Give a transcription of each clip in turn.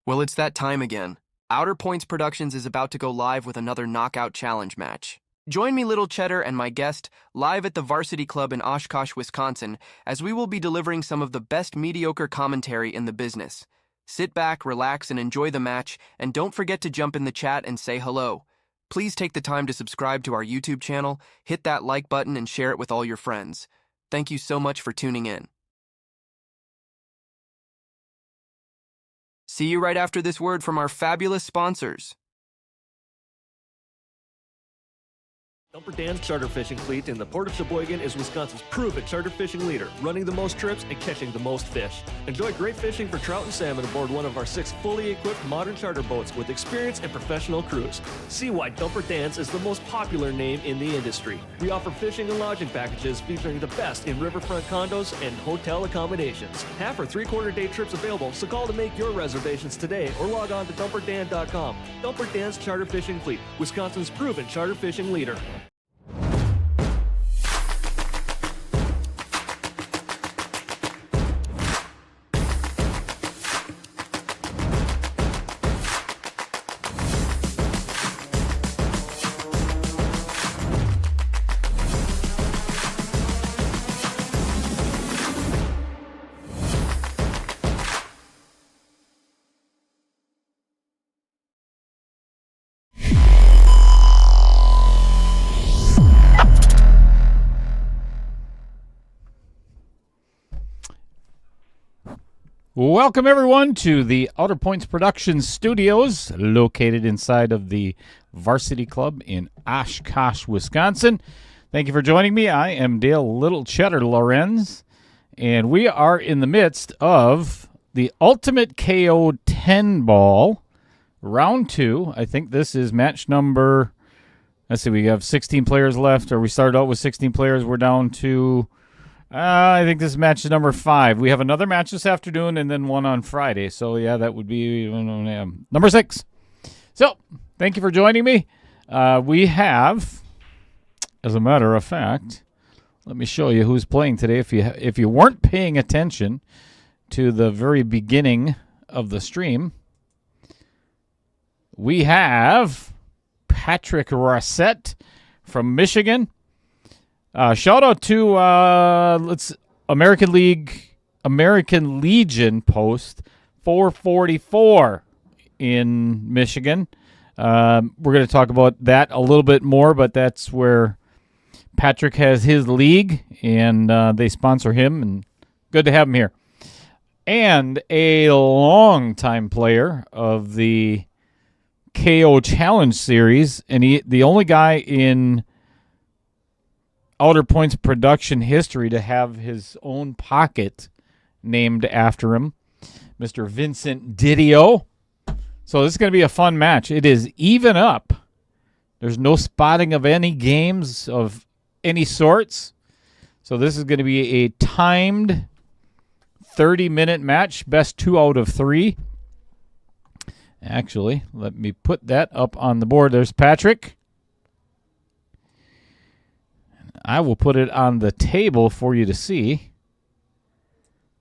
Well, it's that time again. Outer Points Productions is about to go live with another Knockout Challenge match. Join me, Little Cheddar, and my guest live at the Varsity Club in Oshkosh, Wisconsin, as we will be delivering some of the best mediocre commentary in the business. Sit back, relax, and enjoy the match, and don't forget to jump in the chat and say hello. Please take the time to subscribe to our YouTube channel, hit that like button, and share it with all your friends. Thank you so much for tuning in. See you right after this word from our fabulous sponsors. Dumper Dan's charter fishing fleet in the Port of Sheboygan is Wisconsin's proven charter fishing leader, running the most trips and catching the most fish. Enjoy great fishing for trout and salmon aboard one of our 6 fully equipped modern charter boats with experience and professional crews. See why Dumper Dan's is the most popular name in the industry. We offer fishing and lodging packages featuring the best in riverfront condos and hotel accommodations. Half or 3/4 day trips available, so call to make your reservations today or log on to dumperdan.com. Dumper Dan's charter fishing fleet, Wisconsin's proven charter fishing leader. Welcome, everyone, to the Outer Points Productions studios located inside of the Varsity Club in Oshkosh, Wisconsin. Thank you for joining me. I am Dale Little Cheddar Lorenz, and we are in the midst of the Ultimate KO 10 Ball, Round 2. I think this is match number, let's see, we have 16 players left, or we started out with 16 players. We're down to... I think this is match number 5. We have another match this afternoon and then one on Friday. So, yeah, that would be number 6. So, thank you for joining me. We have, as a matter of fact, let me show you who's playing today. If you weren't paying attention to the very beginning of the stream, we have Patrick Racette from Michigan. Shout out to American Legion post 444 in Michigan. We're going to talk about that a little bit more, but that's where Patrick has his league, and they sponsor him, and good to have him here. And a longtime player of the KO Challenge series, and the only guy in Outer Points production history to have his own pocket named after him, Mr. Vincent Didio. So this is going to be a fun match. It is even up. There's no spotting of any games of any sorts. So this is going to be a timed 30-minute match, best 2 out of 3. Actually, let me put that up on the board. There's Patrick. I will put it on the table for you to see,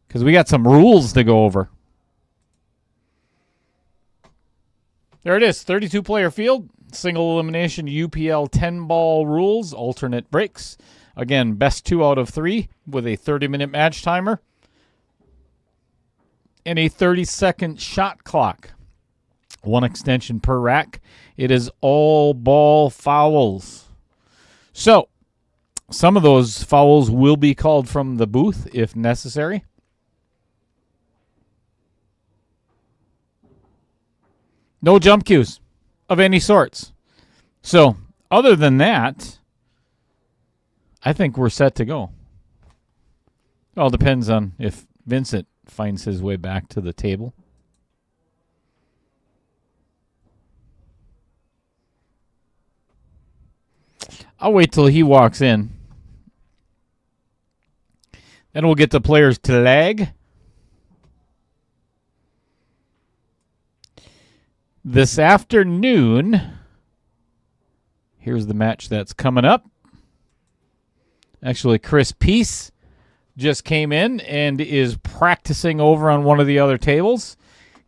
because we got some rules to go over. There it is, 32-player field, single elimination UPL 10-ball rules, alternate breaks. Again, best 2 out of 3 with a 30-minute match timer and a 30-second shot clock. 1 extension per rack. It is all ball fouls. So, some of those fouls will be called from the booth if necessary. No jump cues of any sorts. So, other than that, I think we're set to go. It all depends on if Vincent finds his way back to the table. I'll wait till he walks in. Then we'll get the players to lag. This afternoon, here's the match that's coming up. Actually, Chris Peace just came in and is practicing over on one of the other tables.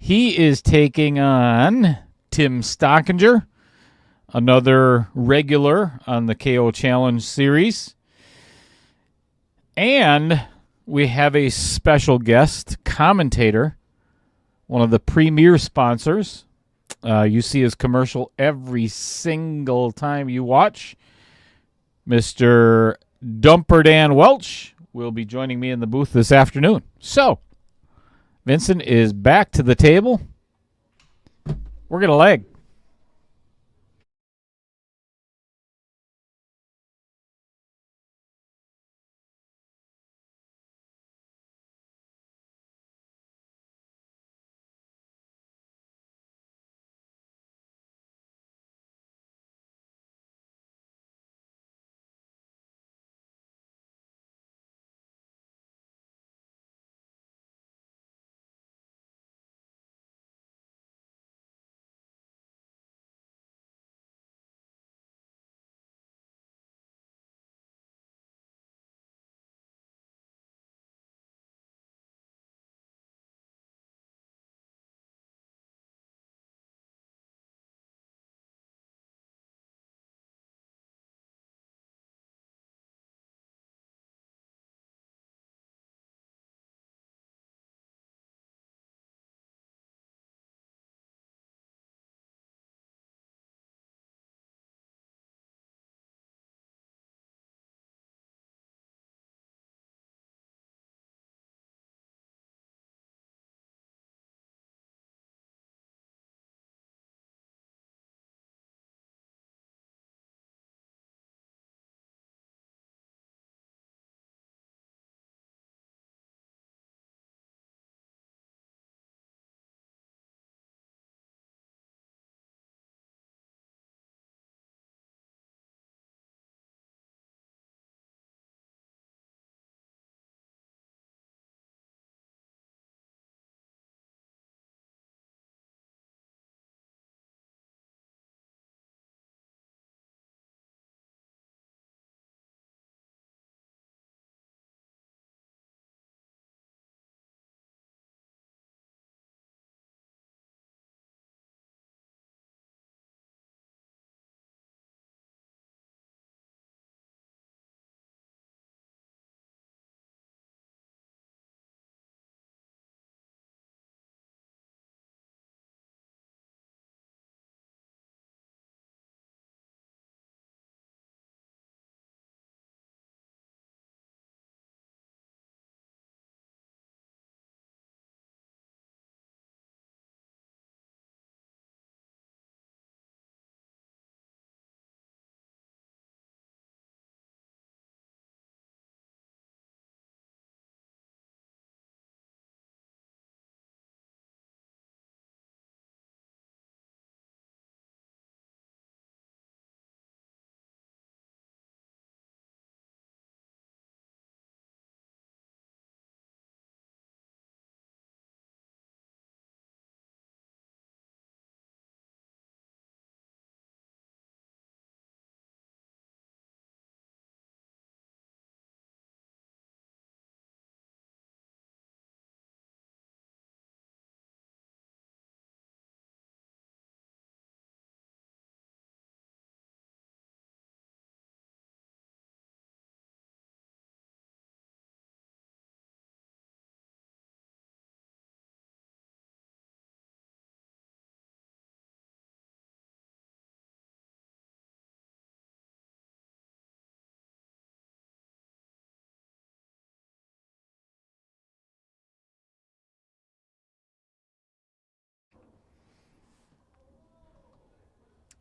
He is taking on Tim Stockinger, another regular on the KO Challenge series. And we have a special guest commentator, one of the premier sponsors. You see his commercial every single time you watch. Mr. Dumper Dan Welch will be joining me in the booth this afternoon. So, Vincent is back to the table. We're going to leg.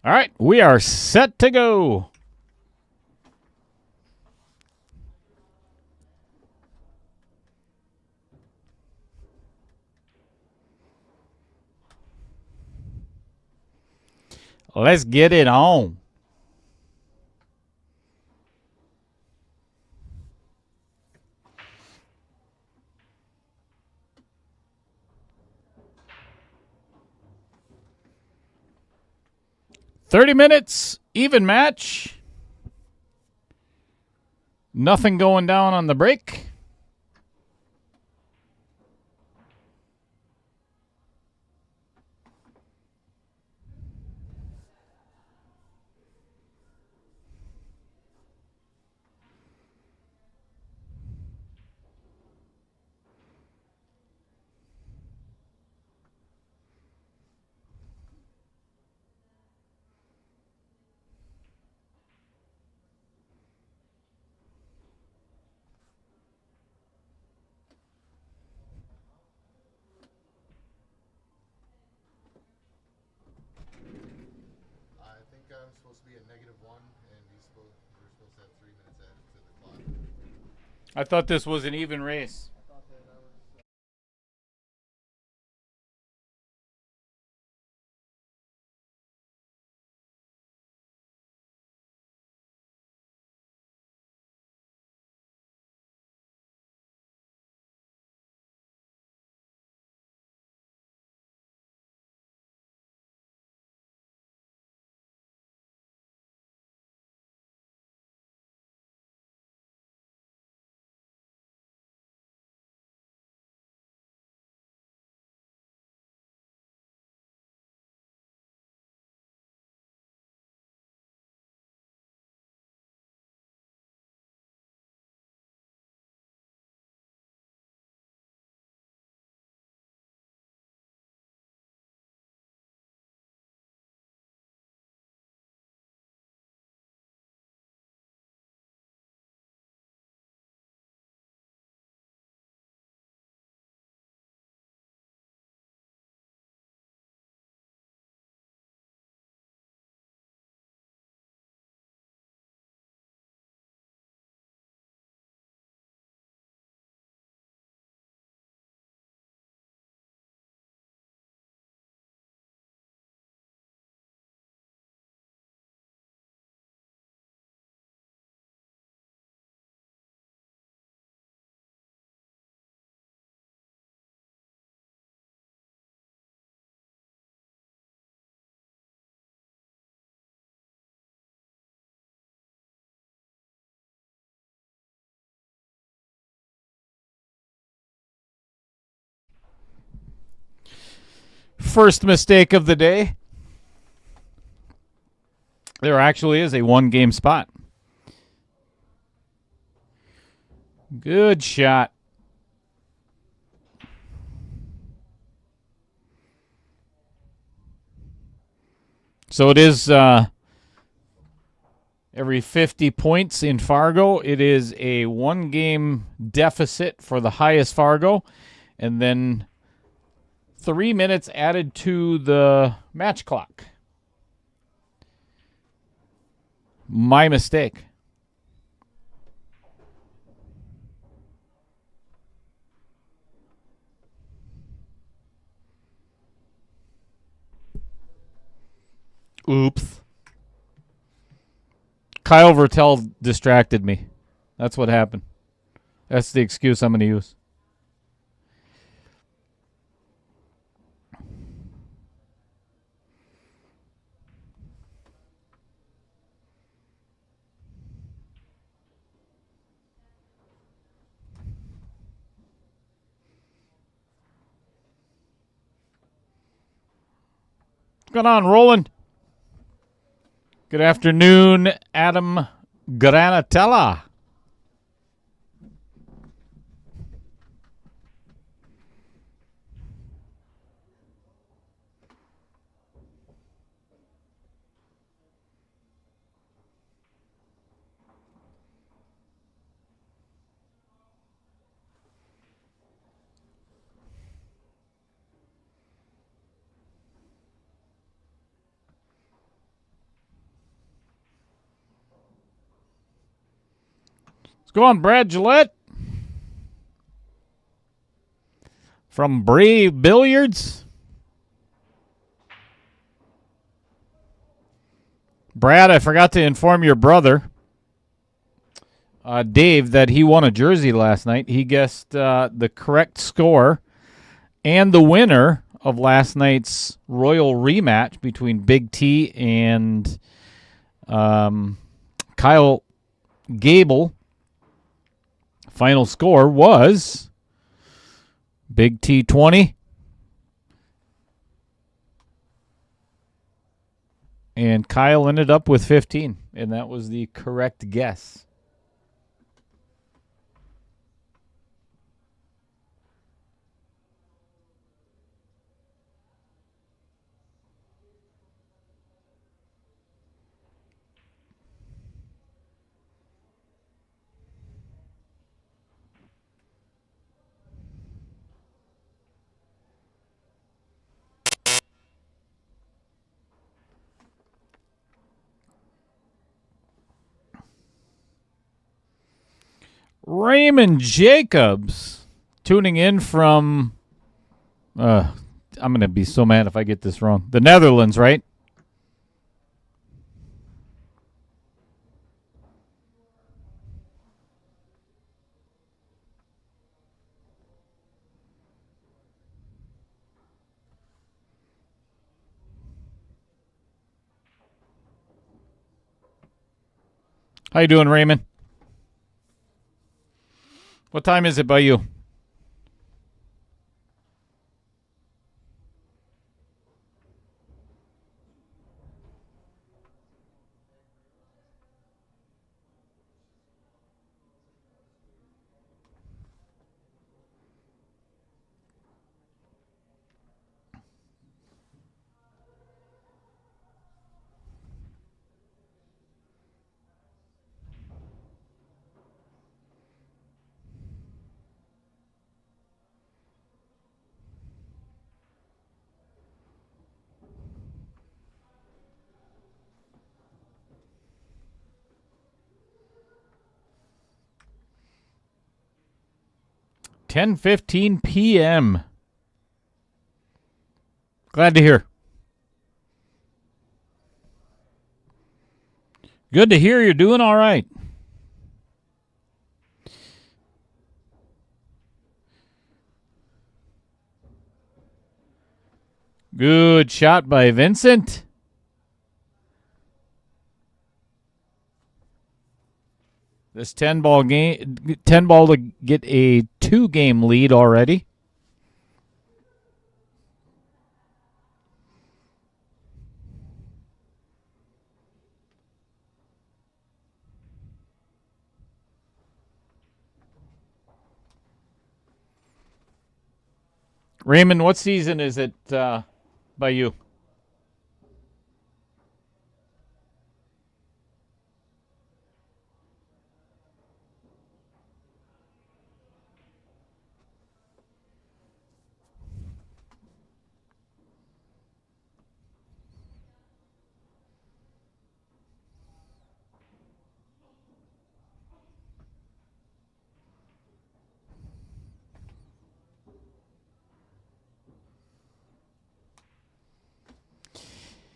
All right, we are set to go. Let's get it on. $30, even match. Nothing going down on the break. supposed to be at -1, and we're supposed to have 3 minutes added to the clock. I thought this was an even race. First mistake of the day. There actually is a 1-game spot. Good shot. So it is every 50 points in Fargo. It is a 1-game deficit for the highest Fargo, and then 3 minutes added to the match clock. My mistake. Oops. Kyle Vertel distracted me. That's what happened. That's the excuse I'm going to use. What's going on, Roland? Good afternoon, Adam Granatella. Let's go on, Brad Gillette. From Brave Billiards. Brad, I forgot to inform your brother, Dave, that he won a jersey last night. He guessed the correct score and the winner of last night's Royal rematch between Big T and Kyle Gable. Final score was Big T 20 and Kyle ended up with 15, and that was the correct guess. Raymond Jacobs tuning in from, I'm going to be so mad if I get this wrong. The Netherlands, right? How you doing, Raymond? What time is it by you? $10:15 p.m. Glad to hear. Good to hear you're doing all right. Good shot by Vincent. This 10 ball to get a 2-game lead already. Raymond, what season is it by you?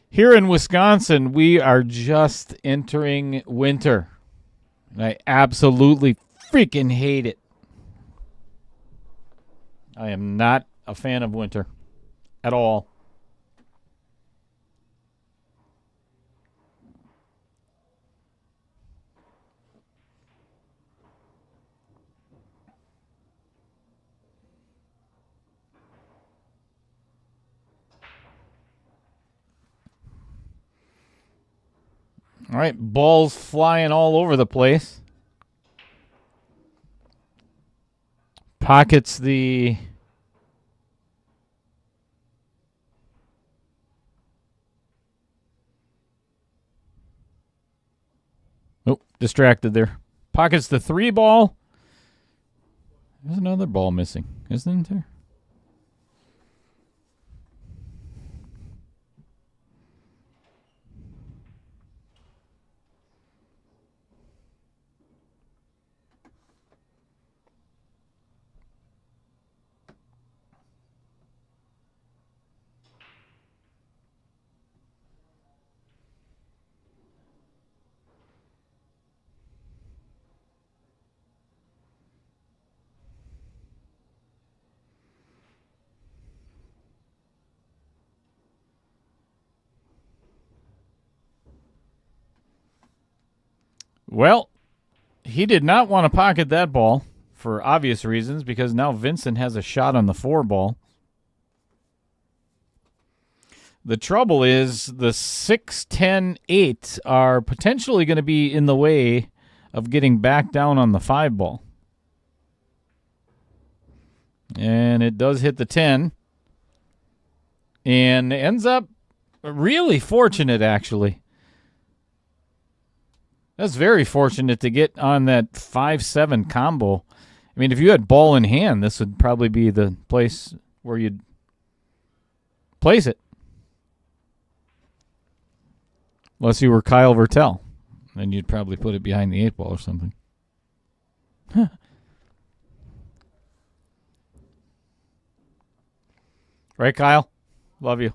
Here in Wisconsin, we are just entering winter. And I absolutely freaking hate it. I am not a fan of winter at all. All right, balls flying all over the place. Pockets the distracted there. Pockets the 3 ball. There's another ball missing, isn't there? Well, he did not want to pocket that ball for obvious reasons because now Vincent has a shot on the 4 ball. The trouble is the 6, 10, 8 are potentially going to be in the way of getting back down on the 5 ball. And it does hit the 10. And ends up really fortunate, actually. That's very fortunate to get on that 5-7 combo. I mean, if you had ball in hand, this would probably be the place where you'd place it. Unless you were Kyle Vertel. Then you'd probably put it behind the 8 ball or something. Right, Kyle? Love you.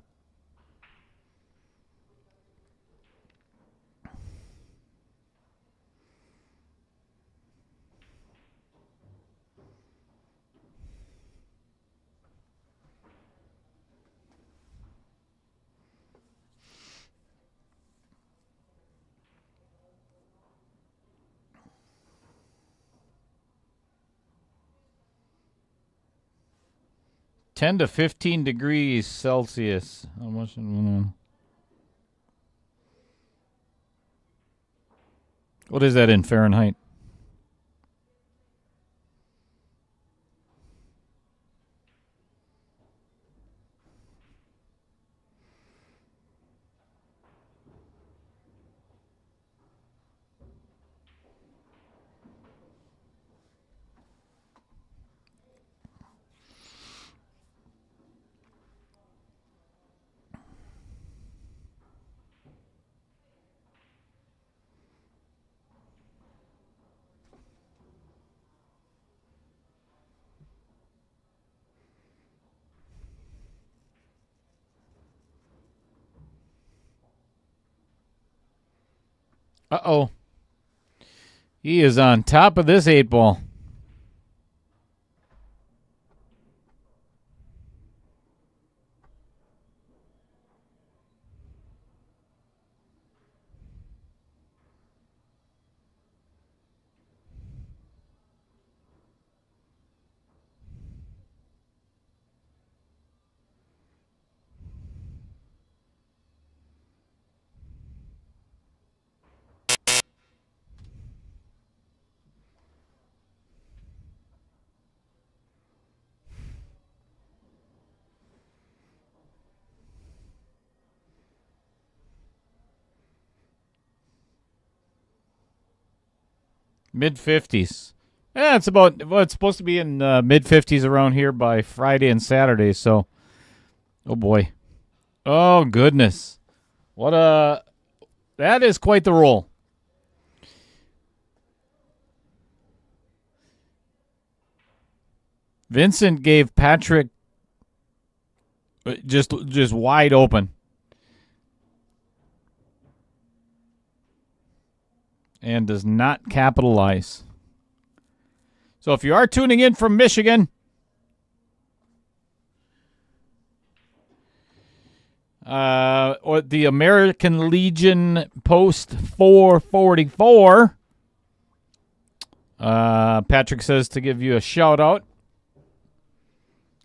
$10 to 15 degrees Celsius. How much? What is that in Fahrenheit? Uh-oh. He is on top of this 8-ball. Mid-50s. Yeah, it's about, well, it's supposed to be in mid-50s around here by Friday and Saturday, so, oh boy. Oh, goodness. That is quite the roll. Vincent gave Patrick just wide open. And does not capitalize. So if you are tuning in from Michigan, or the American Legion Post 444, Patrick says to give you a shout out.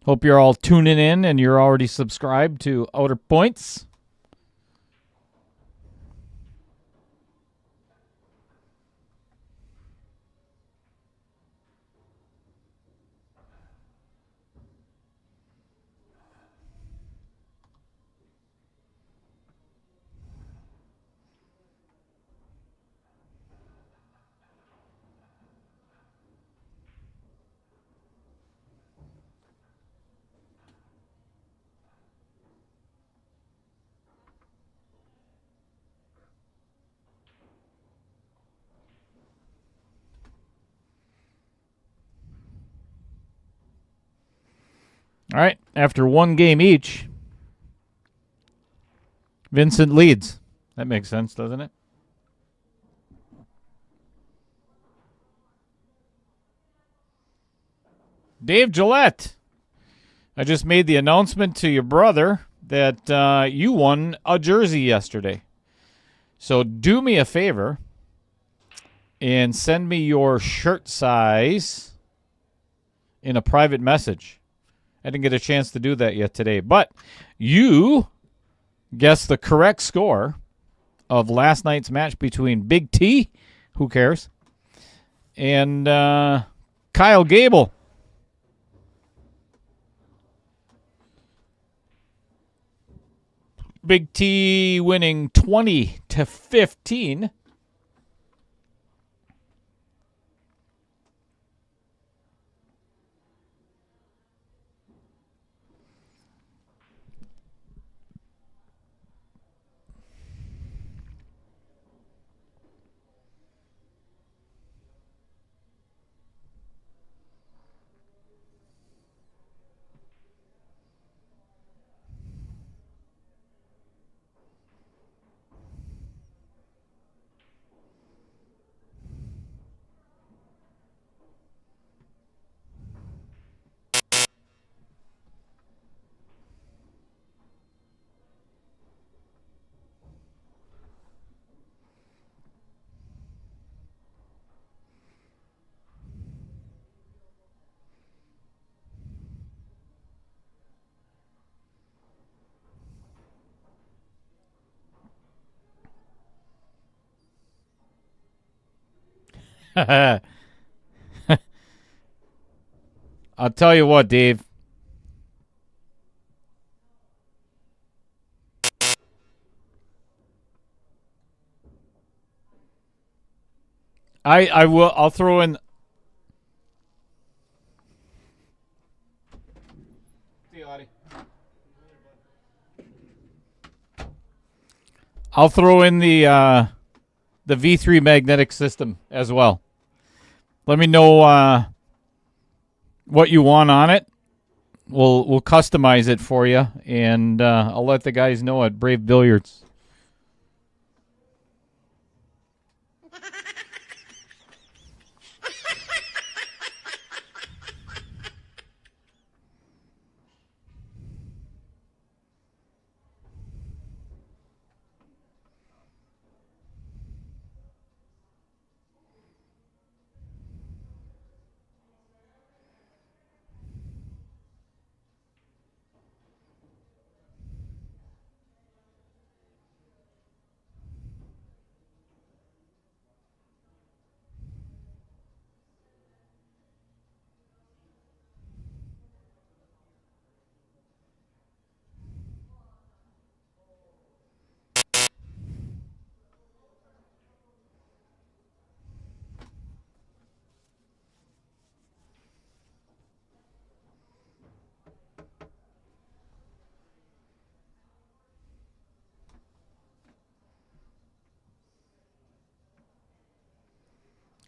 Hope you're all tuning in and you're already subscribed to Outer Points. All right, after one game each, Vincent leads. That makes sense, doesn't it? Dave Gillette, I just made the announcement to your brother that you won a jersey yesterday. So do me a favor and send me your shirt size in a private message. I didn't get a chance to do that yet today. But you guessed the correct score of last night's match between Big T, who cares, and Kyle Gable. Big T winning 20 to 15. I'll tell you what, Dave. I will. I'll throw in. I'll throw in the V3 magnetic system as well. Let me know what you want on it. We'll customize it for you, and I'll let the guys know at Brave Billiards.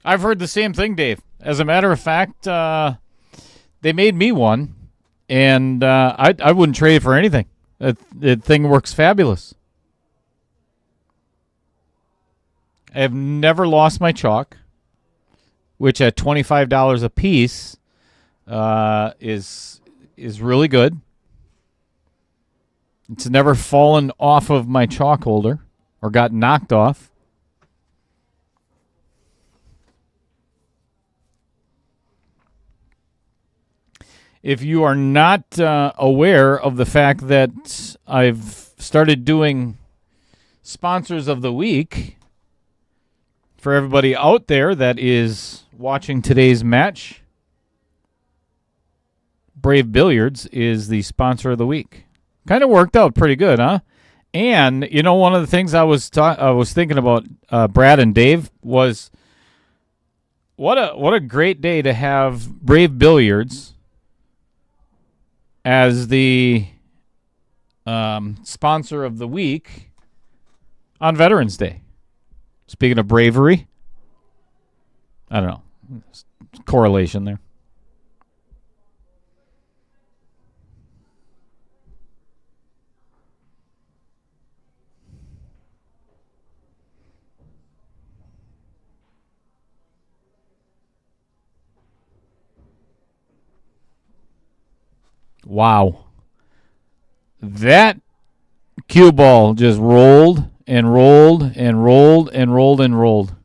I've heard the same thing, Dave. As a matter of fact, they made me one, and I wouldn't trade it for anything. The thing works fabulous. I have never lost my chalk, which at $25 a piece is really good. It's never fallen off of my chalk holder or got knocked off. If you are not aware of the fact that I've started doing sponsors of the week for everybody out there that is watching today's match, Brave Billiards is the sponsor of the week. Kind of worked out pretty good, huh? And you know, one of the things I was thinking about, Brad and Dave, was what a great day to have Brave Billiards as the sponsor of the week on Veterans Day. Speaking of bravery, I don't know, correlation there. Wow. That cue ball just rolled and rolled and rolled and rolled and rolled.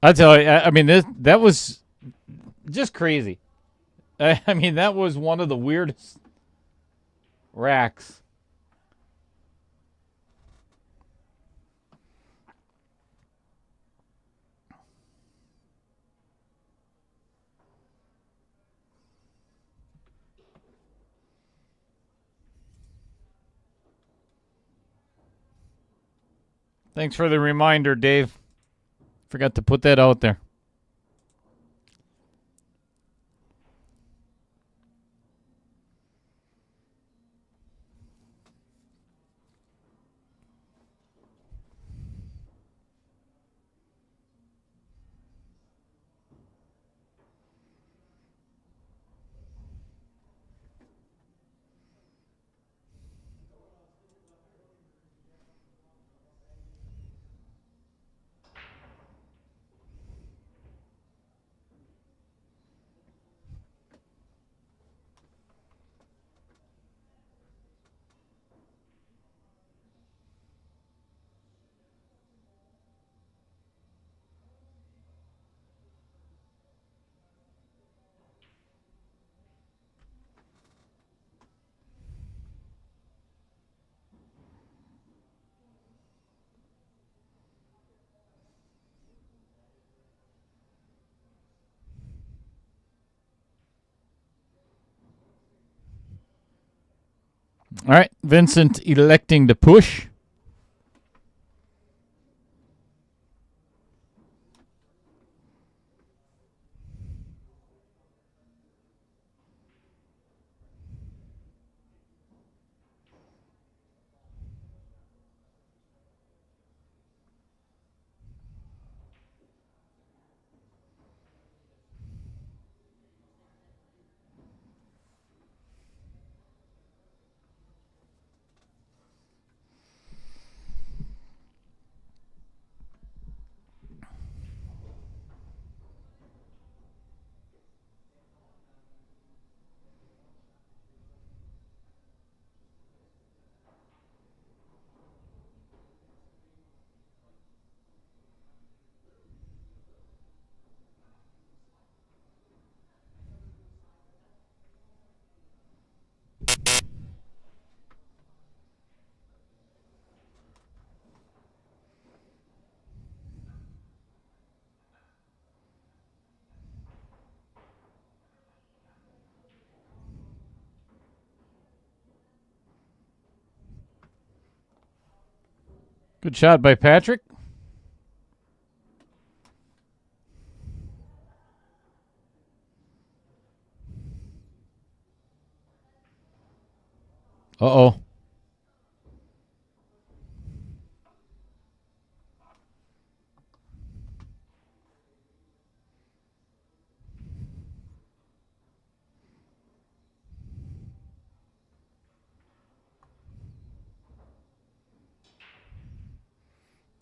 I tell you, I mean, that was just crazy. I mean, that was one of the weirdest racks. Thanks for the reminder, Dave. Forgot to put that out there. All right, Vincent electing to push. Good shot by Patrick. Uh-oh.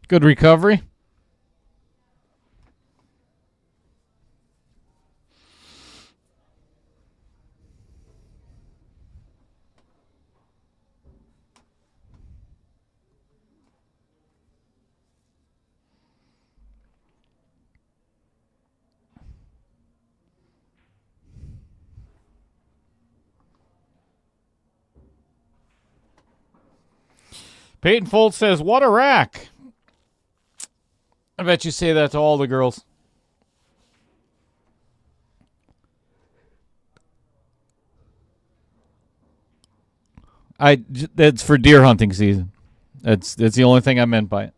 Good recovery. Peyton Foltz says, what a rack. I bet you say that to all the girls. That's for deer hunting season. That's the only thing I meant by it.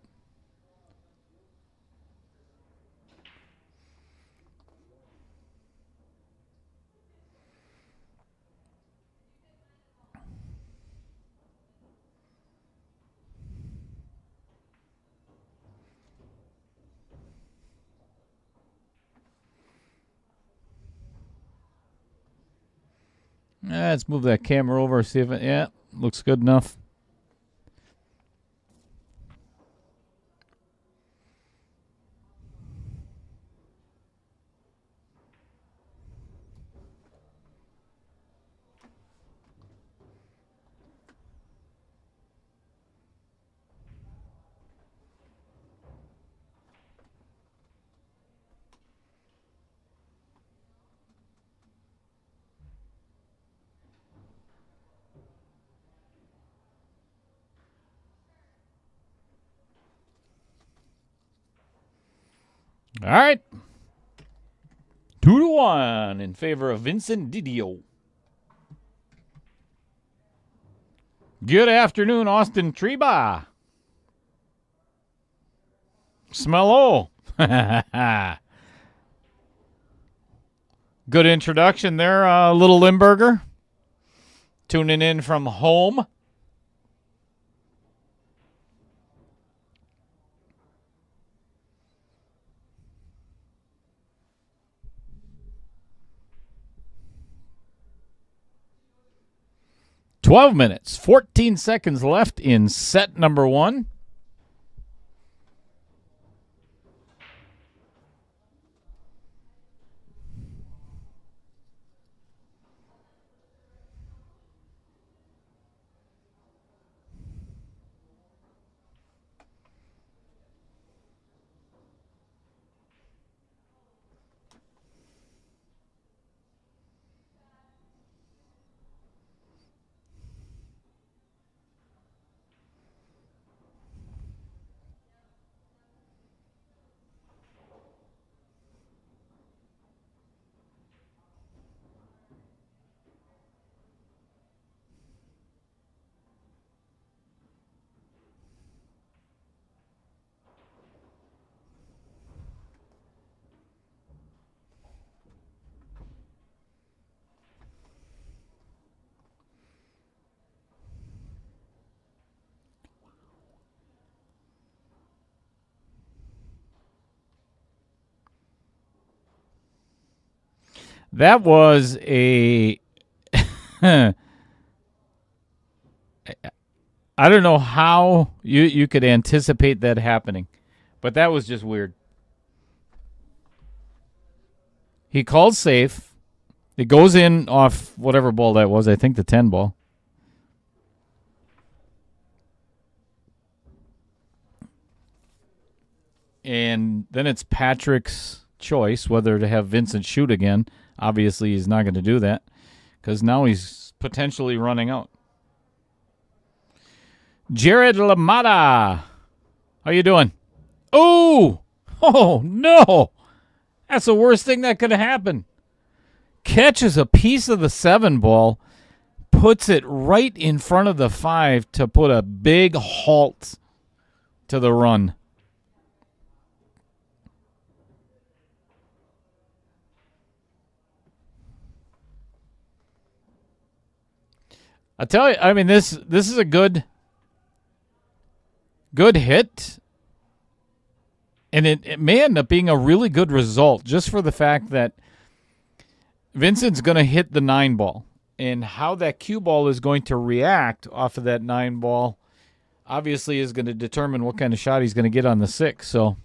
Let's move that camera over, see if it, looks good enough. All right. 2-1 in favor of Vincent Didio. Good afternoon, Austin Treba. Smello. Good introduction there, Little Limburger. Tuning in from home. $12 minutes, 14 seconds left in set number 1. That was a... I don't know how you could anticipate that happening, but that was just weird. He called safe. It goes in off whatever ball that was. I think the 10 ball. And then it's Patrick's choice whether to have Vincent shoot again. Obviously, he's not going to do that because now he's potentially running out. Jared Lamada, how you doing? Oh no! That's the worst thing that could have happened. Catches a piece of the 7 ball, puts it right in front of the 5 to put a big halt to the run. I tell you, I mean, this is a good hit, and it may end up being a really good result just for the fact that Vincent's going to hit the 9 ball, and how that cue ball is going to react off of that 9 ball obviously is going to determine what kind of shot he's going to get on the 6. So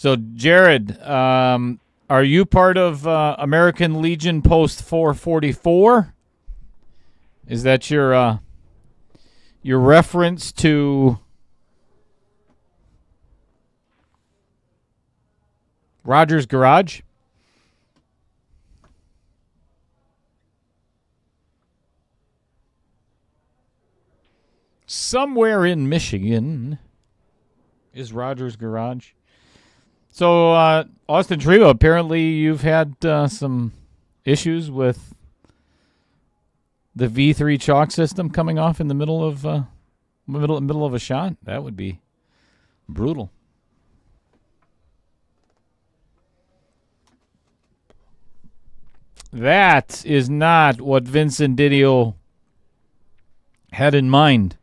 So, Jared, are you part of American Legion Post 444? Is that your reference to Rogers Garage? Somewhere in Michigan is Rogers Garage. So, Austin Trevo, apparently you've had some issues with the V3 chalk system coming off in the middle of a shot. That would be brutal. That is not what Vincent Didio had in mind.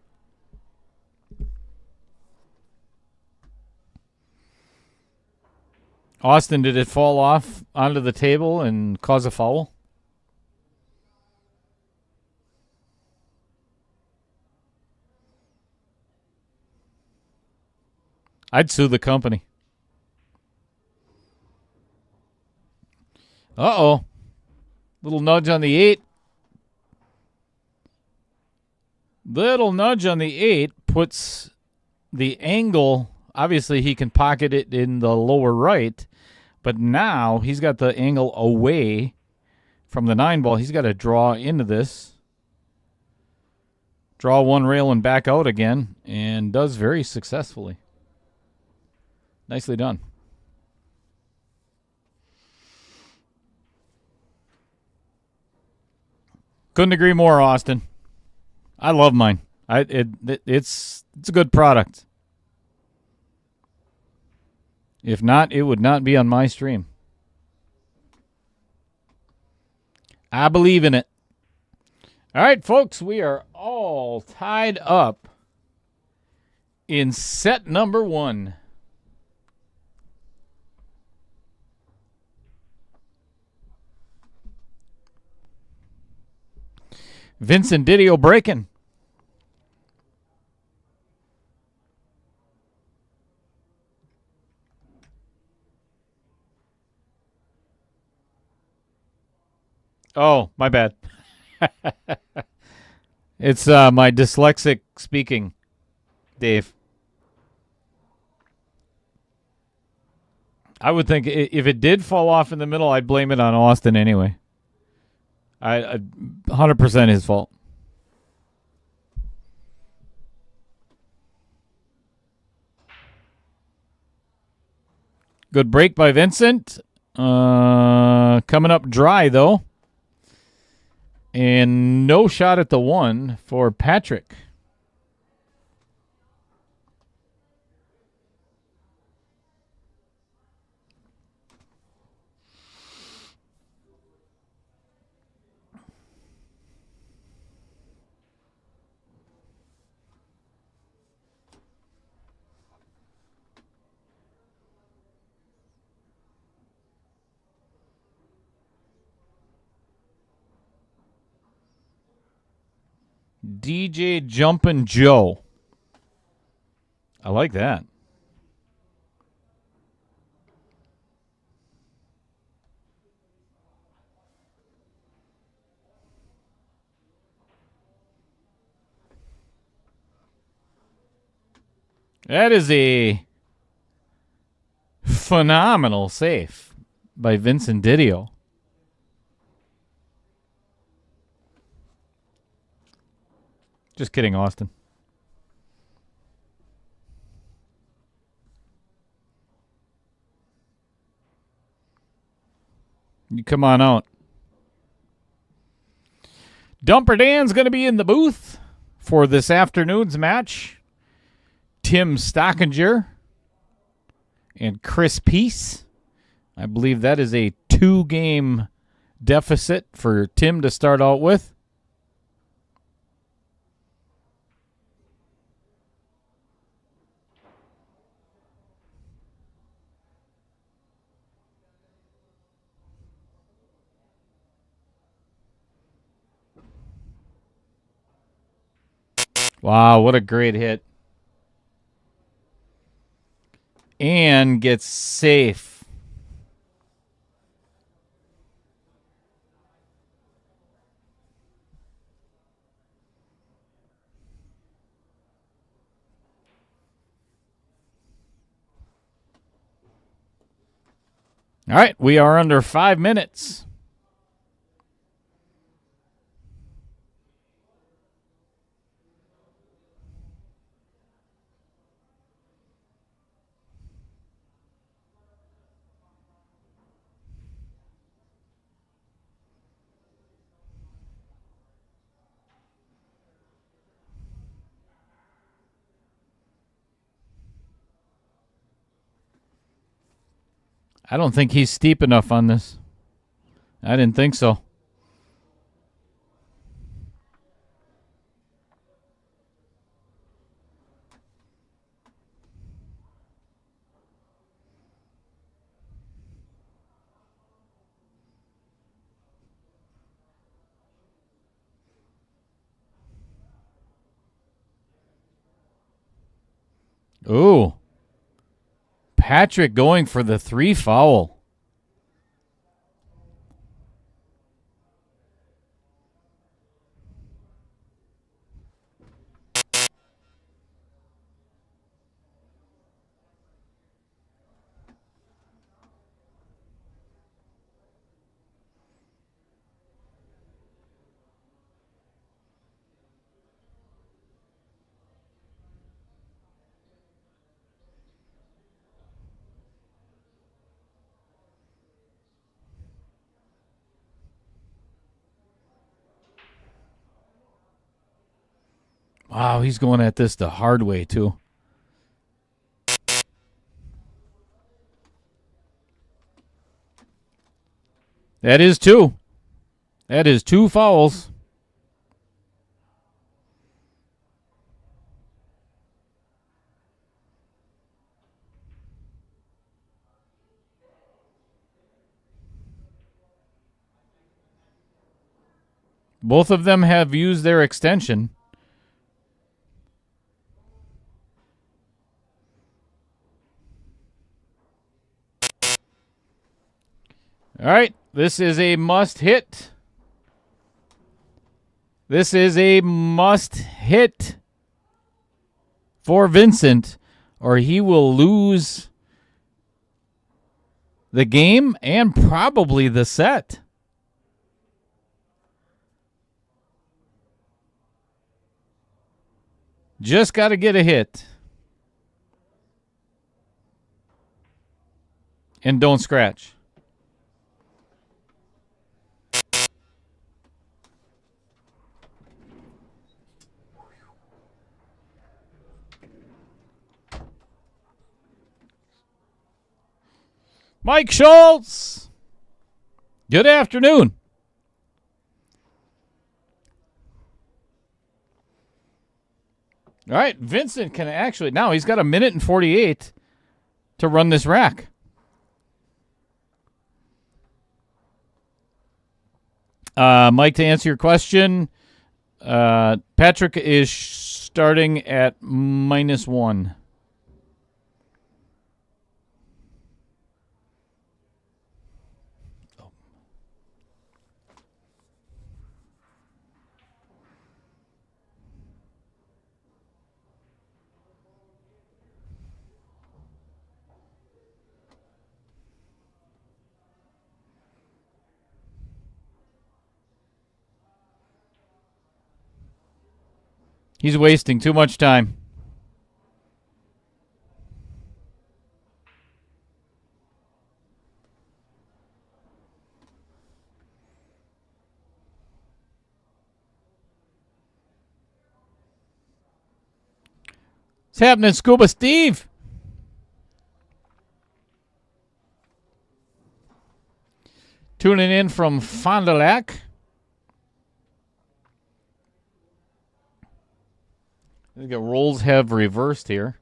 Austin, did it fall off onto the table and cause a foul? I'd sue the company. Uh-oh. Little nudge on the 8. Little nudge on the 8 puts the angle. Obviously, he can pocket it in the lower right, but now he's got the angle away from the 9 ball. He's got to draw into this. Draw one rail and back out again, and does very successfully. Nicely done. Couldn't agree more, Austin. I love mine. It's a good product. If not, it would not be on my stream. I believe in it. All right, folks, we are all tied up in set number 1. Vincent Didio breaking. Oh, my bad. It's my dyslexic speaking, Dave. I would think if it did fall off in the middle, I'd blame it on Austin anyway. I 100% his fault. Good break by Vincent. Coming up dry, though. And no shot at the 1 for Patrick. DJ Jumpin' Joe. I like that. That is a phenomenal save by Vincent Didio. Just kidding, Austin. You come on out. Dumper Dan's going to be in the booth for this afternoon's match. Tim Stockinger and Chris Peace. I believe that is a 2-game deficit for Tim to start out with. Wow, what a great hit. And gets safe. All right, we are under 5 minutes. I don't think he's steep enough on this. I didn't think so. Ooh. Patrick going for the 3 foul. Wow, he's going at this the hard way, too. That is 2. That is 2 fouls. Both of them have used their extension. All right, this is a must hit. This is a must hit for Vincent, or he will lose the game and probably the set. Just got to get a hit. And don't scratch. Mike Schultz. Good afternoon. All right, Vincent can actually, now he's got 1:48 to run this rack. Mike, to answer your question, Patrick is starting at -1. He's wasting too much time. What's happening, Scuba Steve? Tuning in from Fond du Lac. I think the roles have reversed here.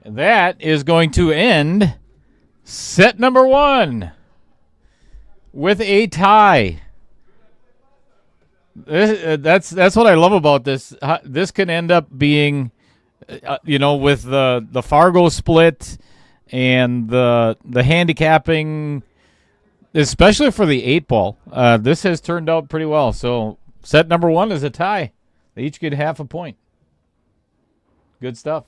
And that is going to end set number 1 with a tie. That's what I love about this. This can end up being, with the Fargo split and the handicapping, especially for the 8-ball. This has turned out pretty well. So set number 1 is a tie. They each get half a point. Good stuff.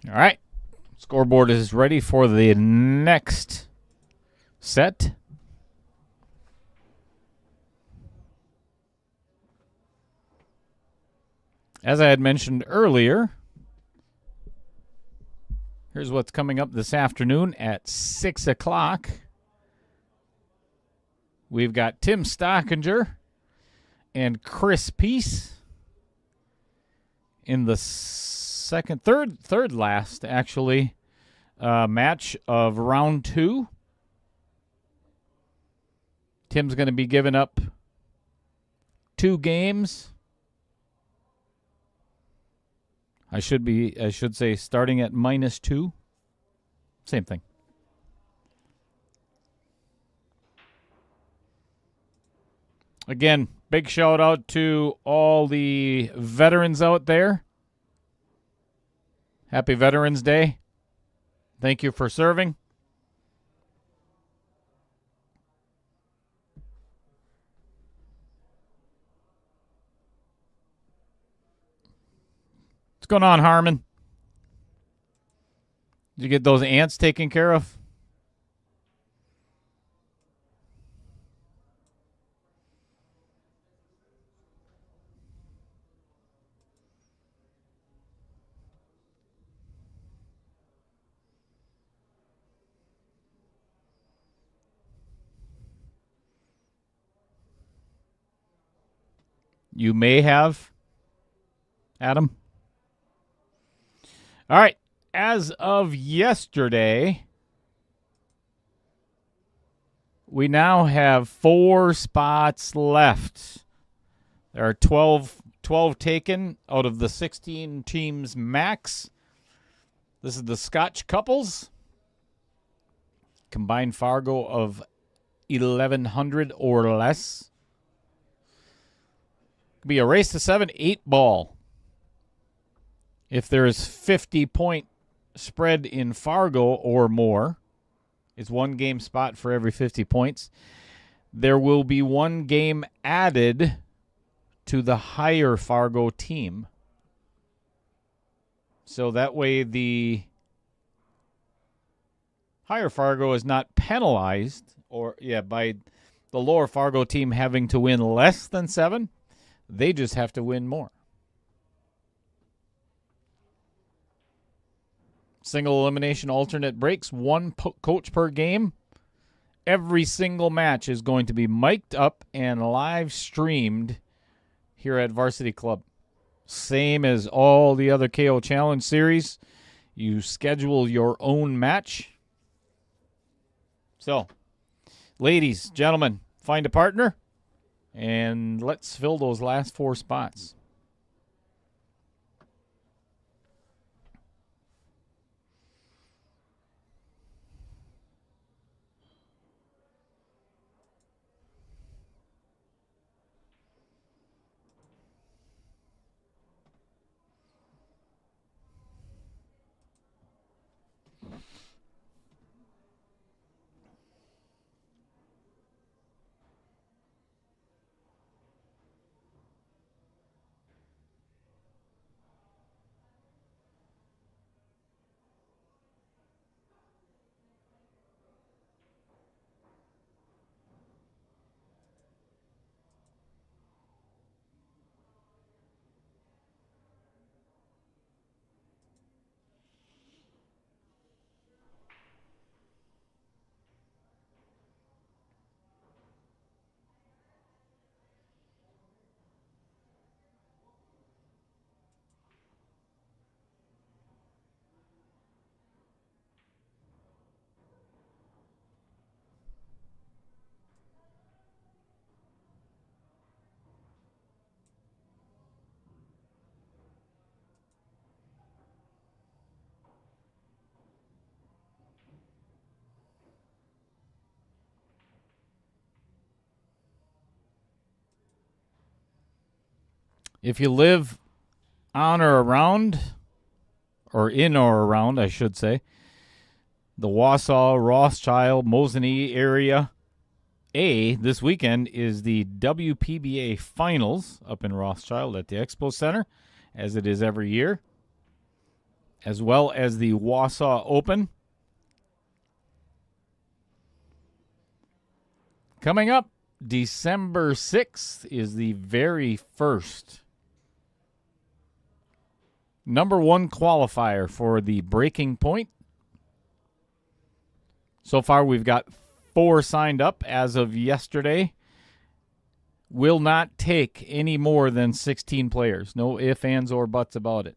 All right. Scoreboard is ready for the next set. As I had mentioned earlier, here's what's coming up this afternoon at 6 o'clock. We've got Tim Stockinger and Chris Peace in the third last, actually, match of round 2. Tim's going to be giving up 2 games. I should say starting at -2. Same thing. Again, big shout out to all the veterans out there. Happy Veterans Day. Thank you for serving. What's going on, Harmon? Did you get those ants taken care of? You may have, Adam. All right. As of yesterday, we now have 4 spots left. There are 12 12 taken out of the 16 teams max. This is the Scotch couples. Combined Fargo of 1,100 or less. Could be a race to 7, 8 ball. If there's 50-point spread in Fargo or more, it's one game spot for every 50 points. There will be one game added to the higher Fargo team. So that way the higher Fargo is not penalized by the lower Fargo team having to win less than 7. They just have to win more. Single elimination alternate breaks, one coach per game. Every single match is going to be mic'd up and live streamed here at Varsity Club. Same as all the other KO Challenge series. You schedule your own match. So, ladies, gentlemen, find a partner and let's fill those last 4 spots. If you live on or around, or in or around, I should say, the Wausau, Rothschild, Mosinee area, this weekend is the WPBA Finals up in Rothschild at the Expo Center, as it is every year, as well as the Wausau Open. Coming up, December 6th is the very first number 1 qualifier for the Breaking Point. So far, we've got 4 signed up as of yesterday. Will not take any more than 16 players. No ifs, ands, or buts about it.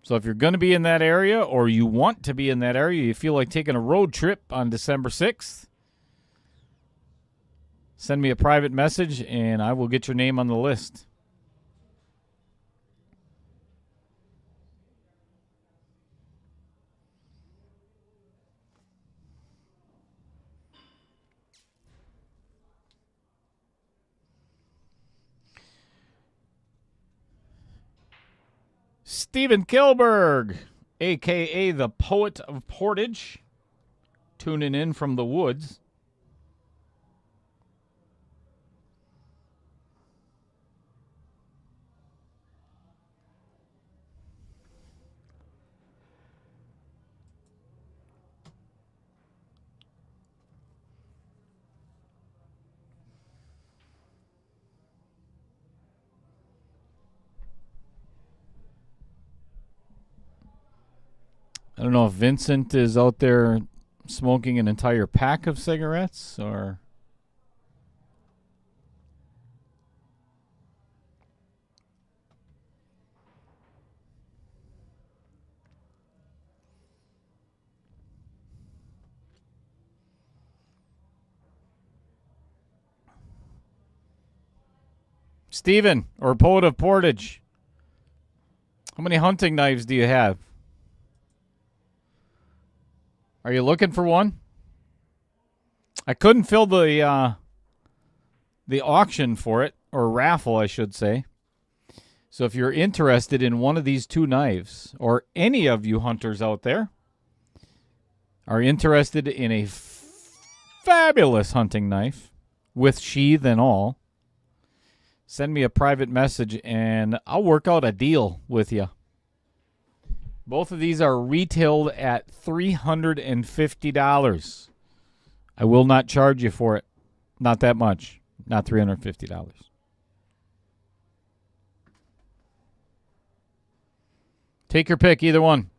So if you're going to be in that area or you want to be in that area, you feel like taking a road trip on December 6th, send me a private message and I will get your name on the list. Stephen Kilberg, a.k.a. the Poet of Portage, tuning in from the woods. I don't know if Vincent is out there smoking an entire pack of cigarettes or... Stephen, or Poet of Portage, how many hunting knives do you have? Are you looking for one? I couldn't fill the auction for it, or raffle, I should say. So if you're interested in one of these two knives, or any of you hunters out there are interested in a fabulous hunting knife with sheath and all, send me a private message and I'll work out a deal with you. Both of these are retailed at $350. I will not charge you for it. Not that much. Not $350. Take your pick, either one.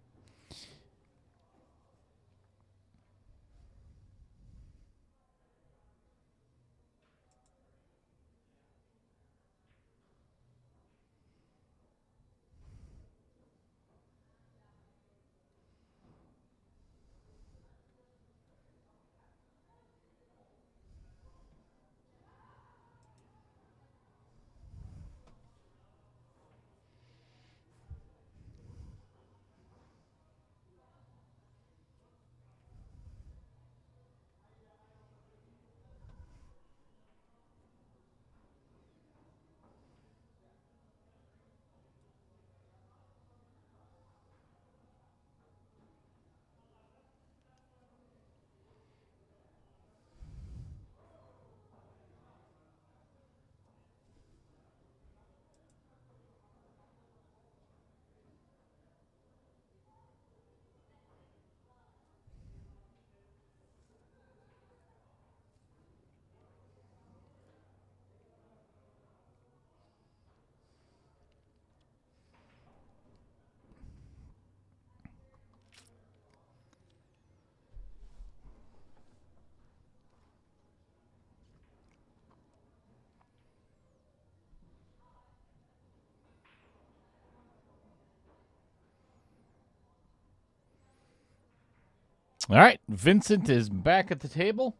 All right, Vincent is back at the table.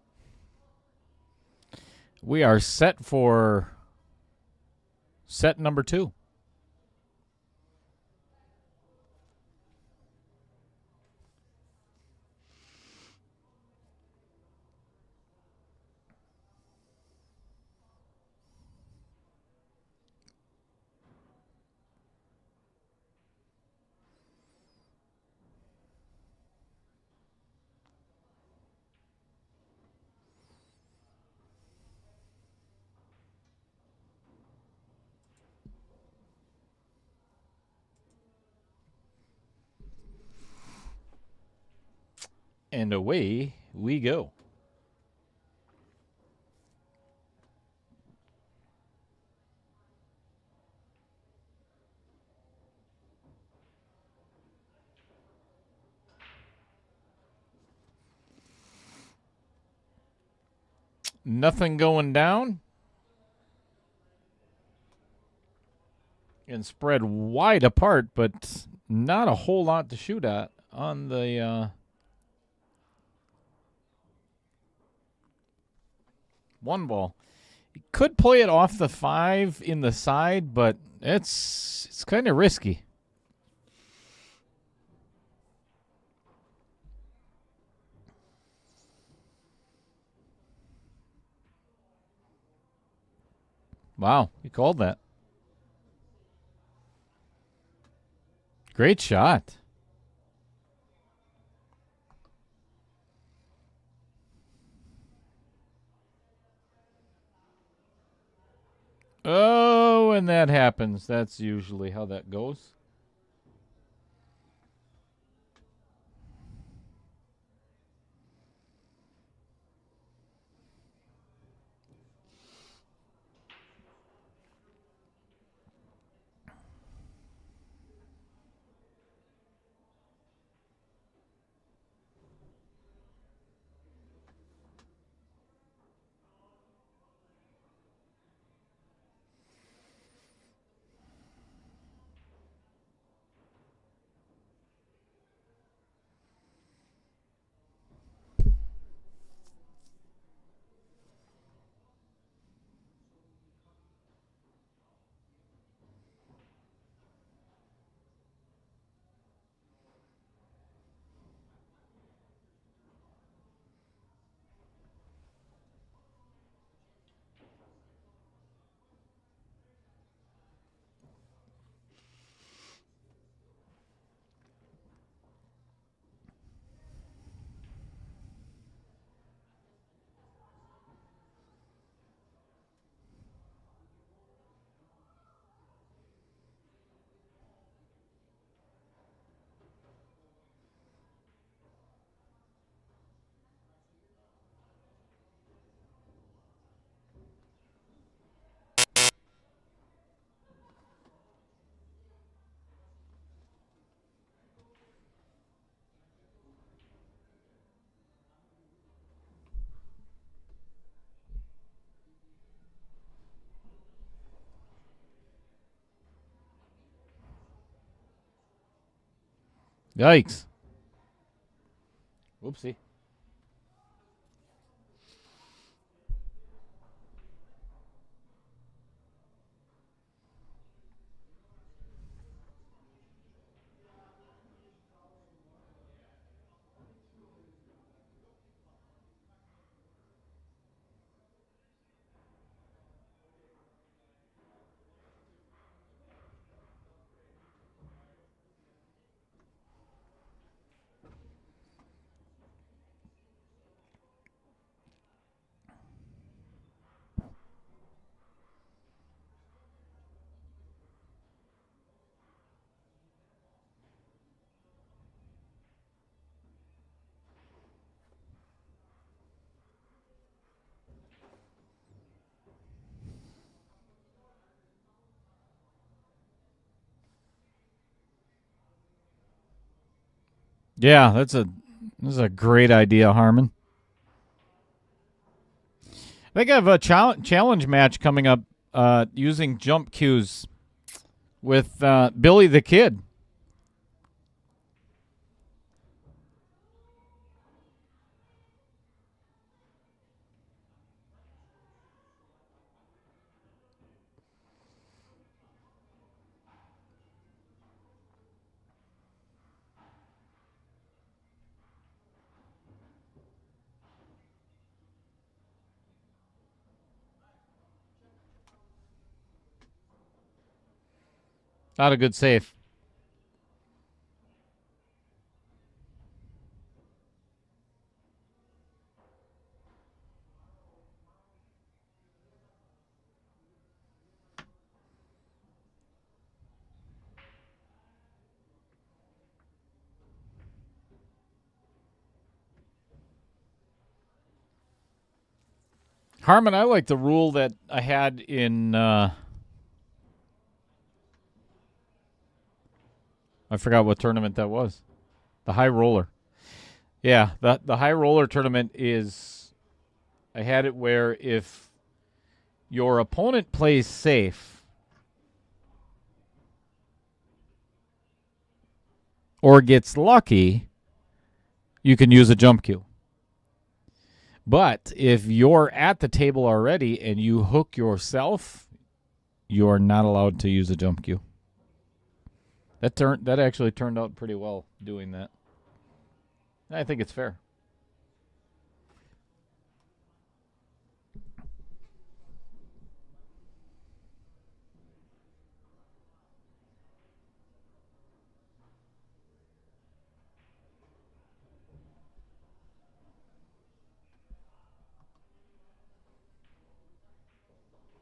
We are set for set number 2. And away we go. Nothing going down. And spread wide apart, but not a whole lot to shoot at on the one ball. You could play it off the 5 in the side, but it's kind of risky. Wow, you called that. Great shot. Oh, when that happens, that's usually how that goes. Yikes. Whoopsie. Yeah, this is a great idea, Harmon. I think I have a challenge match coming up using jump cues with Billy the Kid. Not a good save. Harmon, I like the rule that I had in I forgot what tournament that was. The high roller. Yeah, the high roller tournament is I had it where if your opponent plays safe or gets lucky, you can use a jump cue. But if you're at the table already and you hook yourself, you are not allowed to use a jump cue. That actually turned out pretty well doing that. I think it's fair.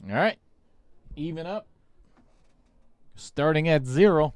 All right. Even up. Starting at 0.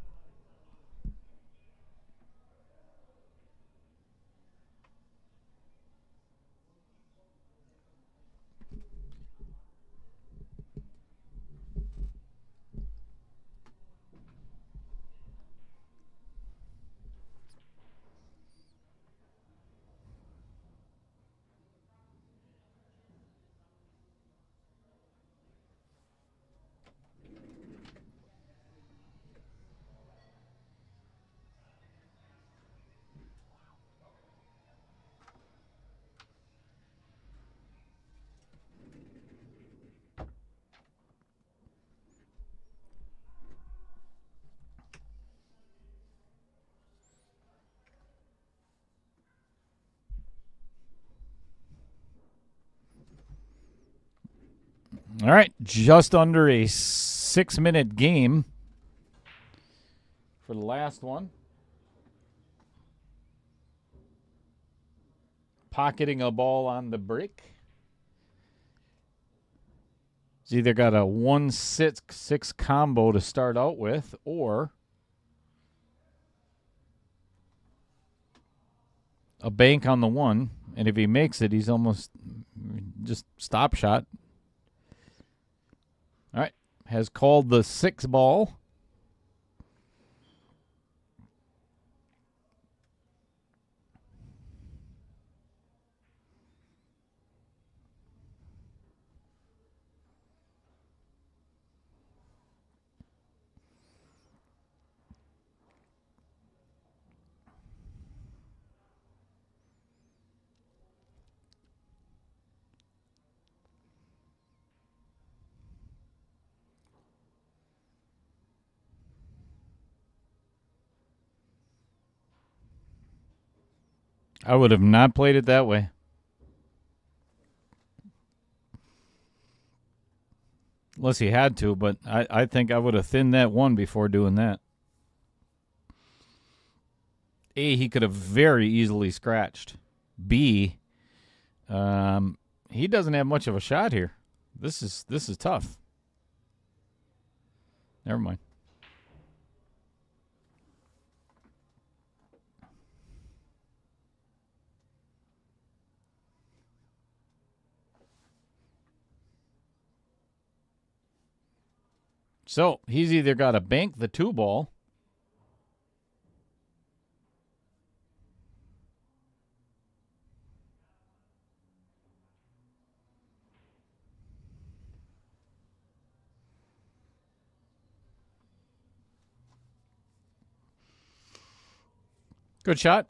All right. Just under a 6-minute game for the last one. Pocketing a ball on the brick. It's either got a 1-6 combo to start out with, or a bank on the 1. And if he makes it, he's almost just stop shot. All right. Has called the 6 ball. I would have not played it that way. Unless he had to, but I think I would have thinned that one before doing that. A, he could have very easily scratched. B, he doesn't have much of a shot here. This is tough. Never mind. So he's either got to bank the 2-ball. Good shot.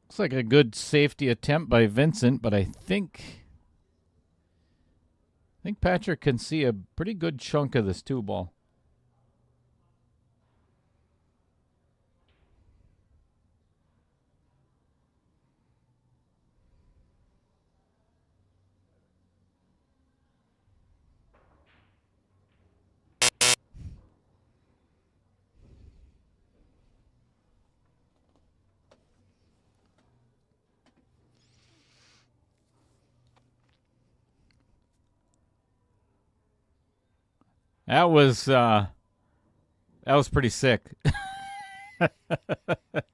Looks like a good safety attempt by Vincent, but I think Patrick can see a pretty good chunk of this 2-ball. That was pretty sick. That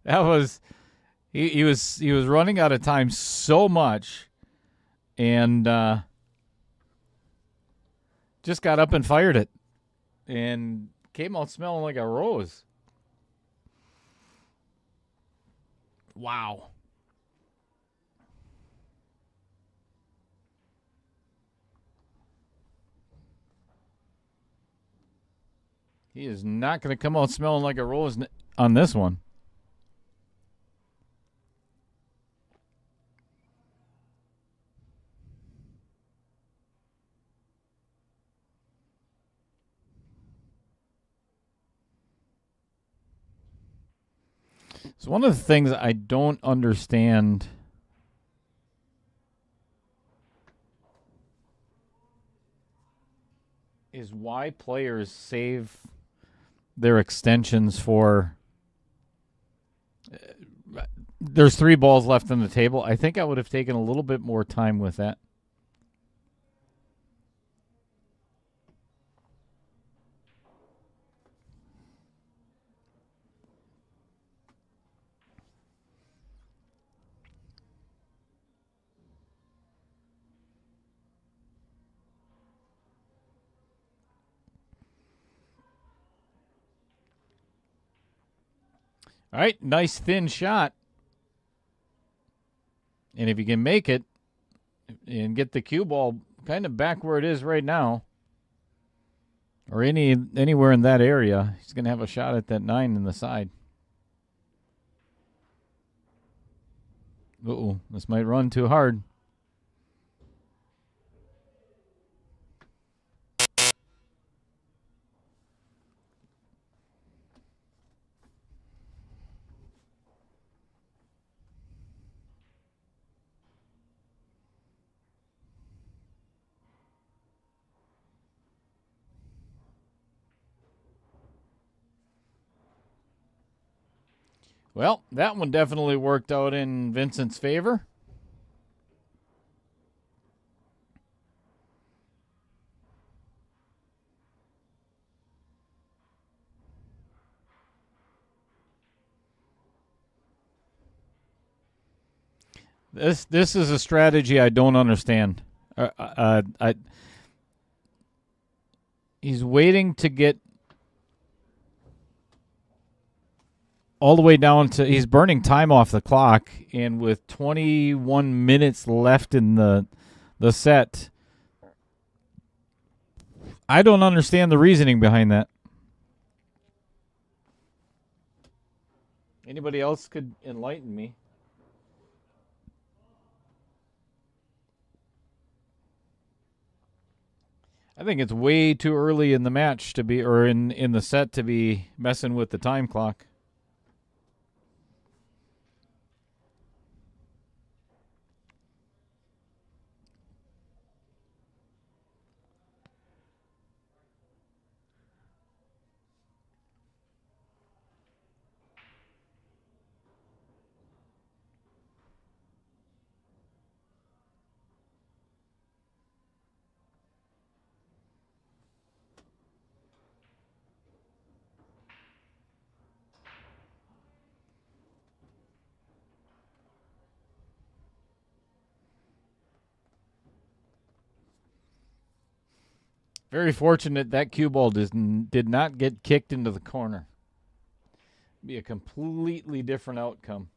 was he was running out of time so much, and just got up and fired it, and came out smelling like a rose. Wow. He is not going to come out smelling like a rose on this one. So one of the things I don't understand is why players save their extensions for there's 3 balls left on the table. I think I would have taken a little bit more time with that. All right, nice thin shot. And if you can make it and get the cue ball kind of back where it is right now, or anywhere in that area, he's going to have a shot at that 9 in the side. Uh-oh, this might run too hard. Well, that one definitely worked out in Vincent's favor. This is a strategy I don't understand. He's waiting to get all the way down to. He's burning time off the clock, and with 21 minutes left in the set, I don't understand the reasoning behind that. Anybody else could enlighten me. I think it's way too early in the match to be, or in the set to be messing with the time clock. Very fortunate that cue ball did not get kicked into the corner. Be a completely different outcome.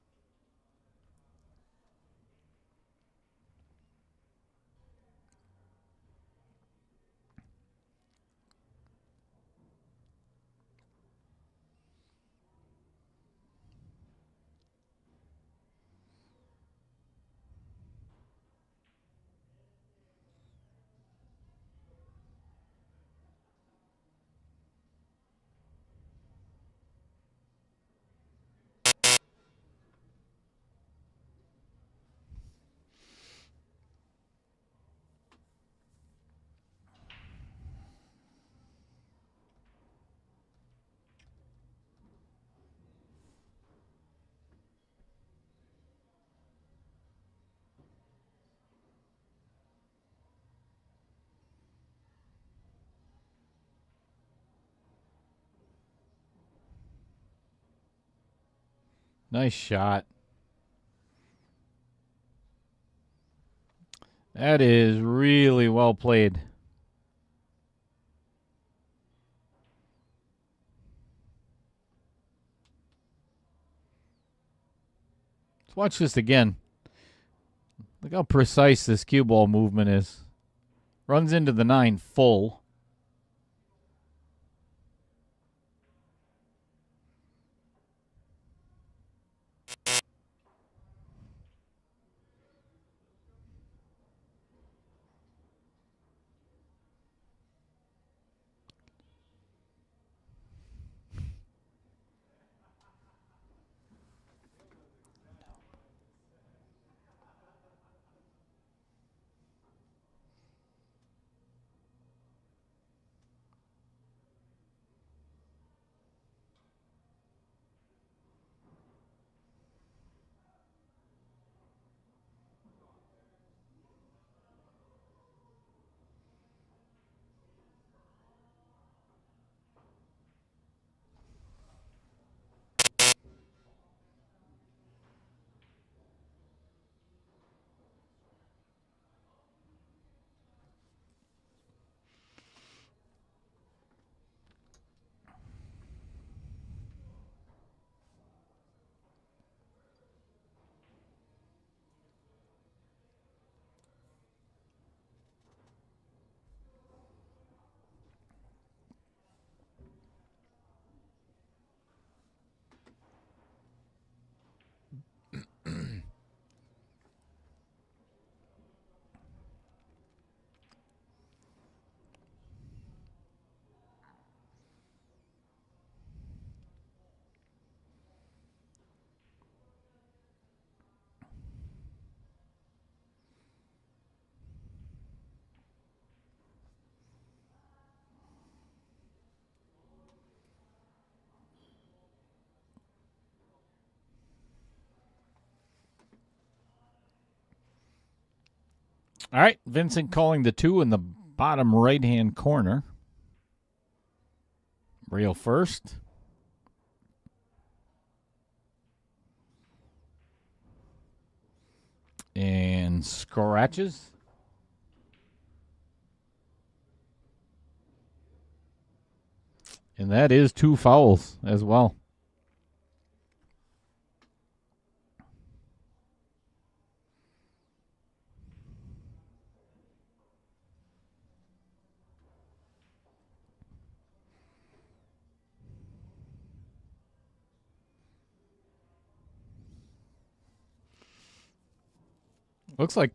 Nice shot. That is really well played. Let's watch this again. Look how precise this cue ball movement is. Runs into the 9 full. All right, Vincent calling the 2 in the bottom right-hand corner. Rail first. and scratches. And that is 2 fouls as well. Looks like